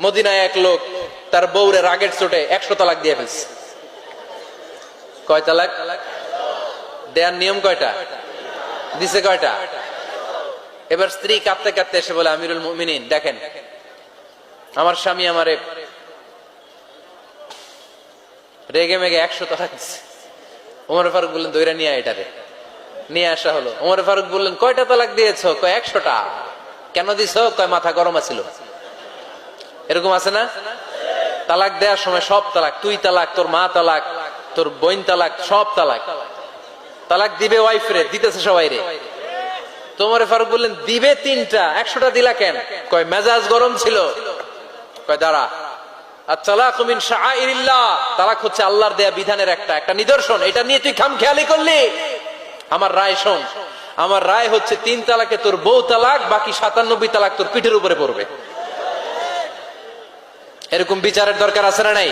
মদিনায় এক লোক তার বউরে রাগের চোটে 100 তালাক দিয়ে ফেলছে। কয় তালাক দেয়ার নিয়ম কয়টা? দিছে কয়টা? এবার স্ত্রী কাঁদতে কাঁদতে এসে বলে, আমিরুল মুমিনিন দেখেন, আমার স্বামী আমারে রেগে মেগে 100 তালাক দিচ্ছে। ওমর ফারুক বললেন, দইরা নিয়ে এটারে নিয়ে আসা হলো। ওমর ফারুক বললেন, কয়টা তালাক দিয়েছো? কয় 100টা। কেন দিছো? কয় মাথা গরম আছিল। এরকম আছে না? তালাক দেওয়ার সময় সব তালাক, তুই তালাক, তোর মা তালাক, তোর বোন তালাক, সব তালাক। তালাক দিবে ওয়াইফ রে, দিতেছে সবাই রে। তোমার ফারুক বললেন, দিবে 3টা, 100টা দিলা কেন? কয় মেজাজ গরম ছিল। কয় দাঁড়া, আত-তালাকু মিন শাআইরিল্লাহ, তালাক হচ্ছে আল্লাহর দেয়া বিধানের একটা নিদর্শন। এটা নিয়ে তুই খামখেয়ালি করলি? আমার রায় শোন, আমার রায় হচ্ছে 3 তালাকে তোর বউ তালাক, বাকি 97 তালাক তোর পিঠের উপরে পড়বে। এরকম বিচারের দরকার আছে না নাই?